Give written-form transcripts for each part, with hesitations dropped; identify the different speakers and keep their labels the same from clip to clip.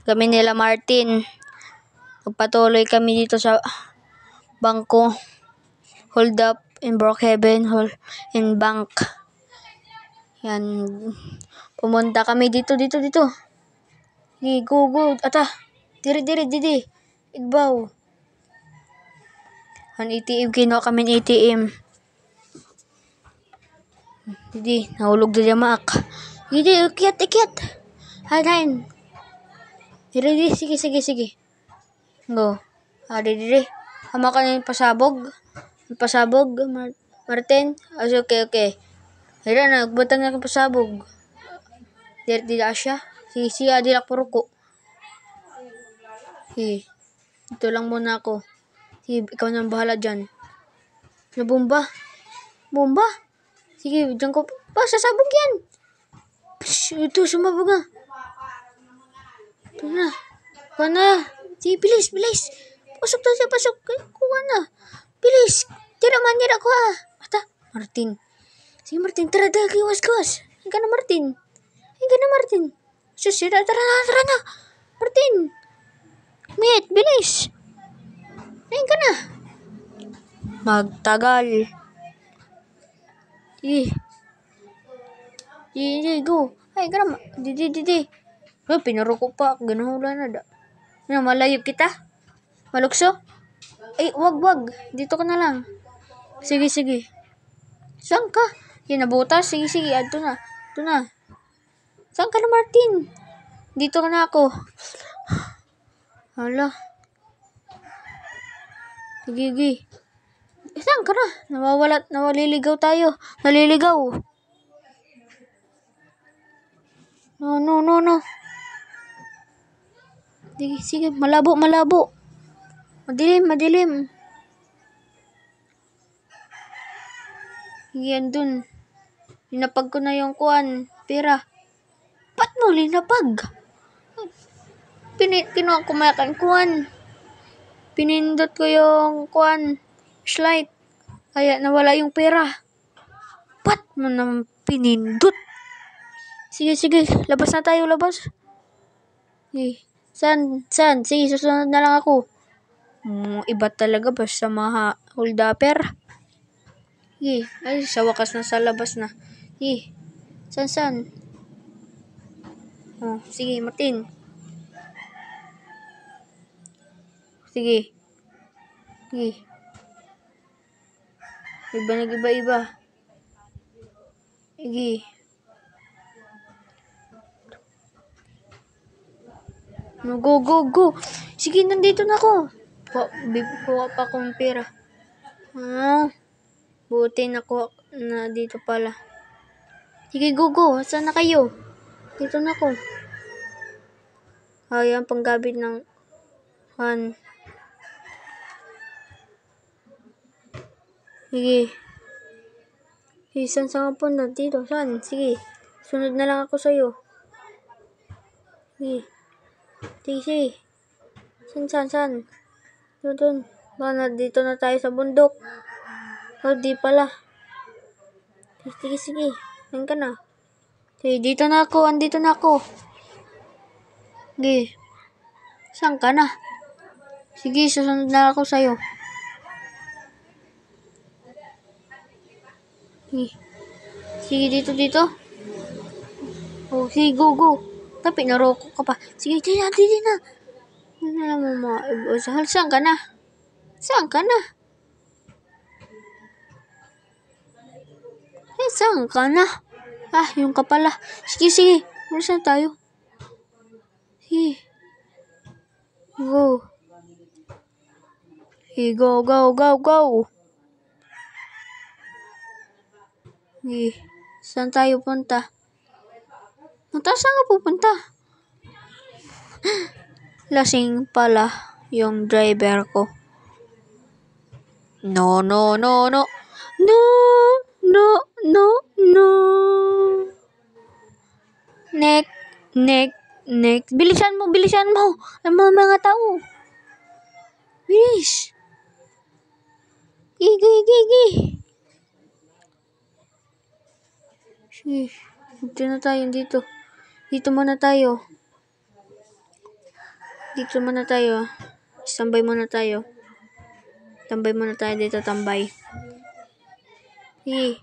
Speaker 1: Kami nila Martin. Magpatuloy kami dito sa bangko. Hold up in Brookhaven Hall in bank. Yan. Pumunta kami dito. Hey, go. Ata. Diri. Igbaw. Ang ATM, kinuha kami ng ATM. Didi, nahulog dili maak. Didi, ikyat. Hain. Diri, sige. Go. Didi. Hama ka na yung pasabog. Martin. Okay. Hira na, nagbutang na yung pasabog. Didi asya. Sige, adilak puruko. Sige. Ito lang muna ako. Sige, ikaw nang bahala dyan. Bomba? Sige, dyan ko. Sasabog yan. Ito, sumabog nga. Ito na. Kuha na. Sige, bilis. Pasok. Kuha na. Bilis. Tira ko Ata, Martin. Sige, Martin. Tara, gawas. Ay ka na, Martin. Tara na. Martin. Meet, bilis. Ay ka na. Magtagal. Sige, go. Ay ka na. Didi. Pinaruko pa. Ganahula na da. Malayo kita? Malukso? Ay, wag. Dito ka na lang. Sige. Saan ka? Yan, nabutas. Sige. Ito na. Saan ka na, Martin? Dito ka na ako. Hala. Sige. Saan ka na? Nawaliligaw tayo. Naliligaw. No. Sige. Malabo. Madilim. Yan dun. Linapag ko na yung kuwan. Pera. Ba't mo linapag? Kinuha ko mayakan kuwan. Pinindot ko yung kuwan. Slide. Kaya nawala yung pera. Ba't mo naman pinindot? Sige. Labas na tayo. Sige. Saan? Sige, susunod na lang ako. Iba talaga basta hold upper. Sige. Ay, sa wakas na sa labas na. Sige. Saan? Sige, Martin. Sige. Iba. Sige. Go. Sige, nandito na ako. Kuha pa akong pera. Buti nakuha na dito pala. Sige, go. Saan na kayo? Dito na ako. Ayan, panggamit ng Sige. Saan ka punta? Dito. Saan? Sige. Sunod na lang ako sa'yo. Sige. Saan? Doon. Dito na tayo sa bundok. Di pala. Sige. Saan ka na? Sige, andito na ako. Sige. Saan ka na? Sige, susunod na ako sa'yo. Sige, dito. Sige, go. Tapi naroko ka pa. Sige, di na. Hindi na mo maibusahal. Saan ka na? Saan ka na? Yung ka pala. Sige. Saan tayo? Sige. Go. Sige, go. Sige. Saan tayo punta? Saan ka pupunta? Lasing pala yung driver ko. No. Next. Bilisan mo. Ang mga tao. Bilis. Gigi. Sige. Dito na tayo dito. Dito muna tayo. Dito muna tayo. Tambay muna tayo. Tambay muna tayo dito, tambay. Sige.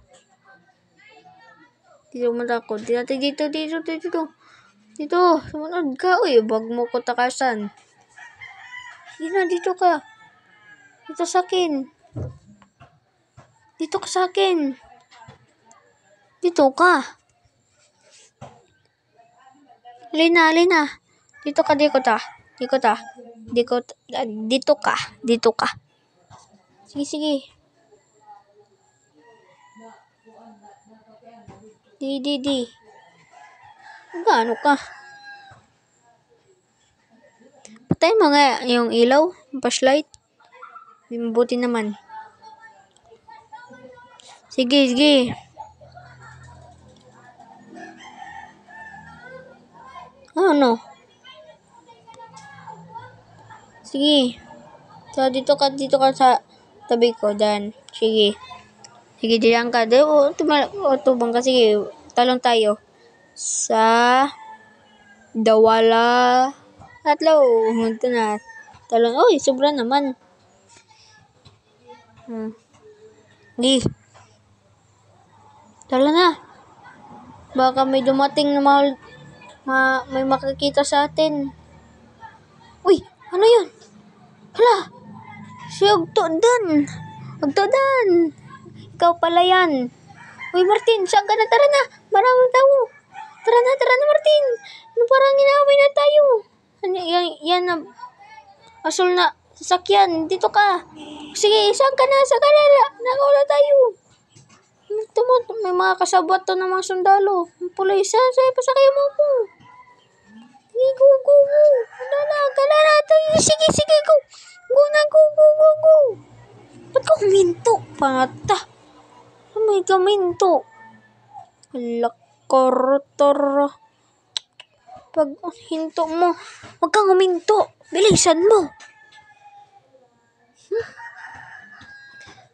Speaker 1: Dito muna ako. Dito. Dito, sumunod ka. Uy, wag mo ko takasan. Sige na, dito ka. Dito sa akin. Dito ka sa akin. Dito ka. Alina. Dito ka. Dito ka. Sige. Di. Gaano ka? Patay mo nga yung ilaw, yung flashlight. Mabuti naman. Sige. Ano? Sige. So, dito ka sa tabi ko. Dan. Sige, diyan ka. Tubang ka. Sige, talon tayo. Sa dawala. Tatlo. Ito na. Talon. Uy, sobra naman. Di. Tala na. Baka may dumating na may makakita sa atin. Uy, ano yun? Hala, si Agtodan. Ikaw pala yan. Uy, Martin, saan ka na? Tara na. Maraming tao. Tara na, Martin. Parang inaaway na tayo. Yan na. Asul na sasakyan. Dito ka. Sige, saan ka na? Nakawala tayo. May mga kasabot to ng mga sundalo. Pulis, pasakay mo ko. Sige, go. Wala na. Sige, go. Go. Ba't ka huminto? Pangata. May kaminto. Lakorotor. Pag hinto mo, huwag kang huminto. Bilisan mo.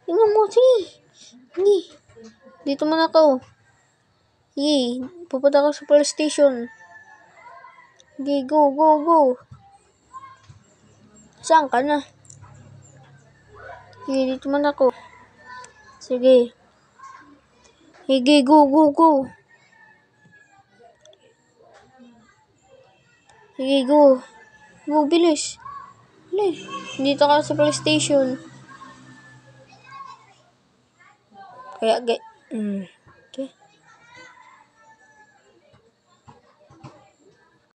Speaker 1: Tingnan mo, sige. Hindi. Dito man ako. Sige, pupunta ka sa police station. Sige, go. Saan ka na? Sige, dito man ako. Sige, go. Sige, go. Go, bilis. Dito ka sa police station. Kaya,